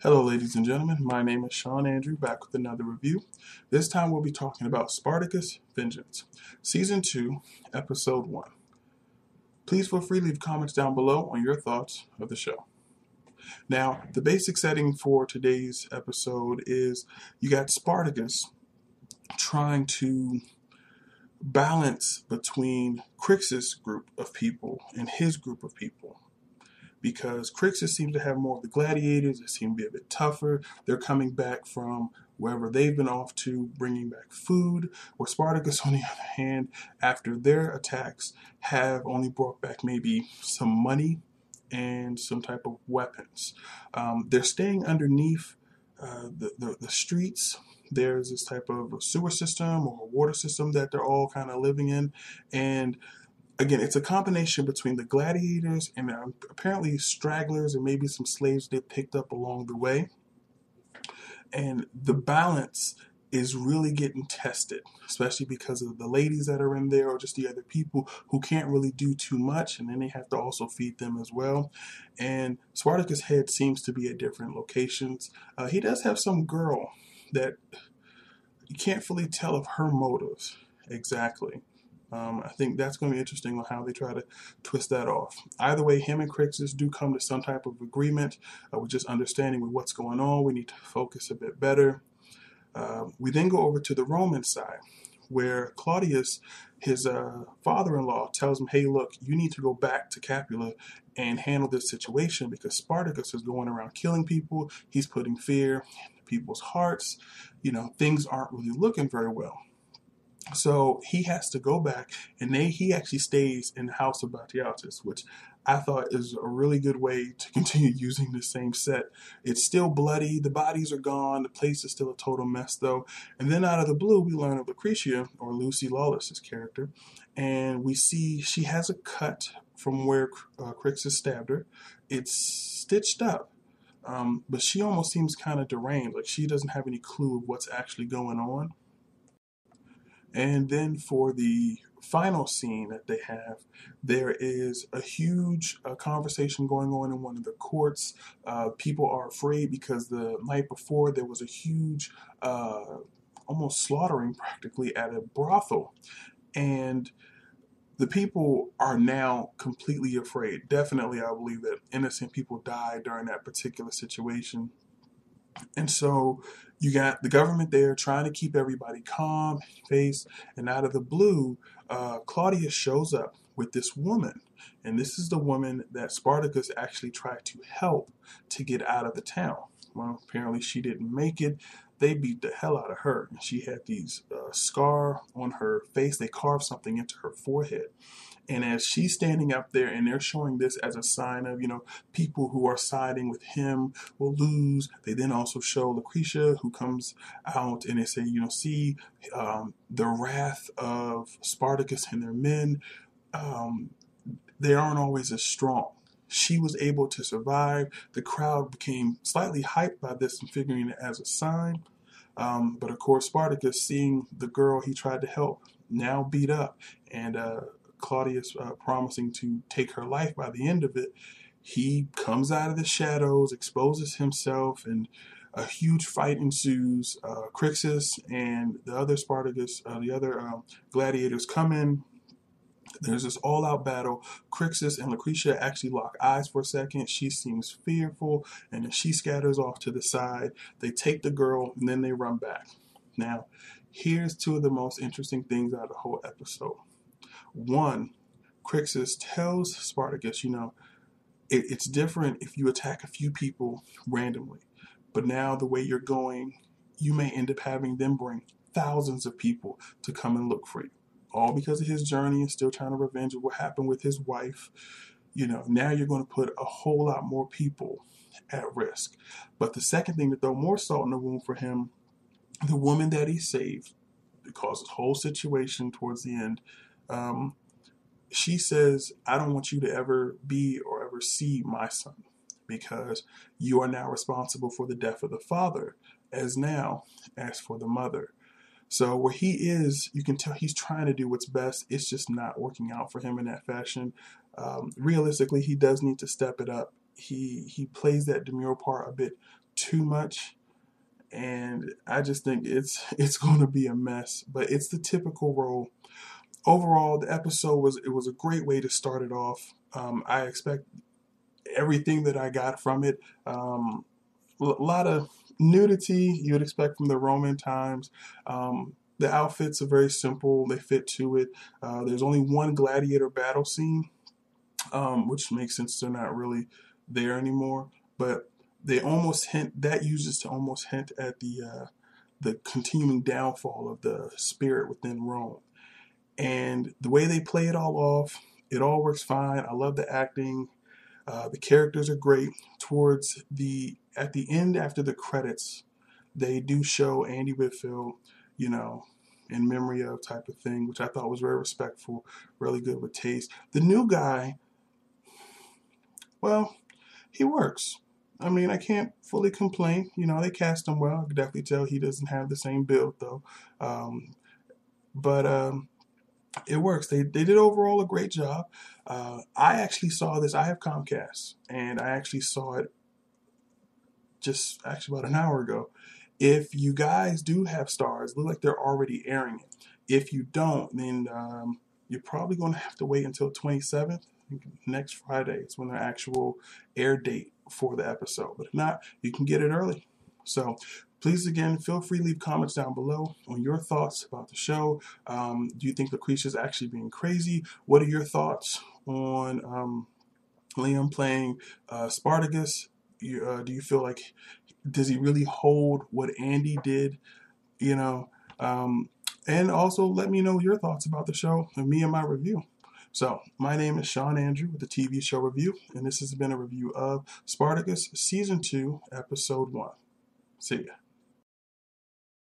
Hello, ladies and gentlemen. My name is Sean Andrew, back with another review. This time we'll be talking about Spartacus Vengeance, Season 2, Episode 1. Please feel free to leave comments down below on your thoughts of the show. Now, the basic setting for today's episode is you got Spartacus trying to balance between Crixus' group of people and his group of people, because Crixus seems to have more of the gladiators. They seem to be a bit tougher. They're coming back from wherever they've been off to, bringing back food, where Spartacus, on the other hand, after their attacks, have only brought back maybe some money and some type of weapons. They're staying underneath the streets. There's this type of sewer system or water system that they're all kind of living in, and again, it's a combination between the gladiators and apparently stragglers and maybe some slaves they picked up along the way. And the balance is really getting tested, especially because of the ladies that are in there or just the other people who can't really do too much, and then they have to also feed them as well. And Spartacus' head seems to be at different locations. He does have some girl that you can't fully tell of her motives exactly. I think that's going to be interesting on how they try to twist that off. Either way, him and Crixus do come to some type of agreement with just understanding with what's going on. We need to focus a bit better. We then go over to the Roman side, where Claudius, his father-in-law, tells him, hey, look, you need to go back to Capua and handle this situation because Spartacus is going around killing people. He's putting fear in people's hearts. Things aren't really looking very well. So he has to go back, and he actually stays in the house of Batiatus, which I thought is a really good way to continue using the same set. It's still bloody, the bodies are gone, the place is still a total mess though. And then out of the blue, we learn of Lucretia, or Lucy Lawless's character, and we see she has a cut from where Crixus stabbed her. It's stitched up. But she almost seems kind of deranged, like she doesn't have any clue of what's actually going on. And then for the final scene that they have, there is a huge conversation going on in one of the courts. People are afraid because the night before there was a huge, almost slaughtering practically at a brothel. And the people are now completely afraid. Definitely, I believe that innocent people died during that particular situation. And so you got the government there trying to keep everybody calm, face, and out of the blue, Claudius shows up with this woman. And this is the woman that Spartacus actually tried to help to get out of the town. Well, apparently she didn't make it. They beat the hell out of her. She had these scar on her face. They carved something into her forehead. And as she's standing up there and they're showing this as a sign of, people who are siding with him will lose. They then also show Lucretia who comes out and they say, see the wrath of Spartacus and their men. They aren't always as strong. She was able to survive. The crowd became slightly hyped by this and figuring it as a sign. But of course, Spartacus, seeing the girl he tried to help now beat up, and Claudius promising to take her life by the end of it, he comes out of the shadows, exposes himself, and a huge fight ensues. Crixus and the other Spartacus, the other gladiators come in. There's this all-out battle. Crixus and Lucretia actually lock eyes for a second. She seems fearful, and then she scatters off to the side. They take the girl, and then they run back. Now, here's two of the most interesting things out of the whole episode. One, Crixus tells Spartacus, it's different if you attack a few people randomly. But now the way you're going, you may end up having them bring thousands of people to come and look for you. All because of his journey and still trying to revenge what happened with his wife. Now you're going to put a whole lot more people at risk. But the second thing, to throw more salt in the wound for him, the woman that he saved, because this whole situation towards the end, she says, I don't want you to ever be or ever see my son, because you are now responsible for the death of the father as for the mother. So where he is, you can tell he's trying to do what's best. It's just not working out for him in that fashion. Realistically, he does need to step it up. He plays that demure part a bit too much, and I just think it's going to be a mess. But it's the typical role. Overall, the episode was a great way to start it off. I expect everything that I got from it. A lot of nudity you would expect from the Roman times. The outfits are very simple. They fit to it. There's only one gladiator battle scene, which makes sense. They're not really there anymore. But they almost hint that uses to almost hint at the continuing downfall of the spirit within Rome. And the way they play it all off, it all works fine. I love the acting. The characters are great. At the end, after the credits, they do show Andy Whitfield, in memory of type of thing, which I thought was very respectful, really good with taste. The new guy, well, he works. I mean, I can't fully complain. They cast him well. I can definitely tell he doesn't have the same build, though. But it works. They did overall a great job. I actually saw this. I have Comcast, and I actually saw it just actually about an hour ago. If you guys do have Stars, it looks like they're already airing it. If you don't, then you're probably going to have to wait until 27th. Next Friday is when the actual air date for the episode. But if not, you can get it early. So please, again, feel free to leave comments down below on your thoughts about the show. Do you think Lucretia's actually being crazy? What are your thoughts on Liam playing Spartacus? Do you feel like, does he really hold what Andy did? And also let me know your thoughts about the show and me and my review. So, my name is Sean Andrew with the TV Show Review, and this has been a review of Spartacus Season 2, Episode 1. See ya.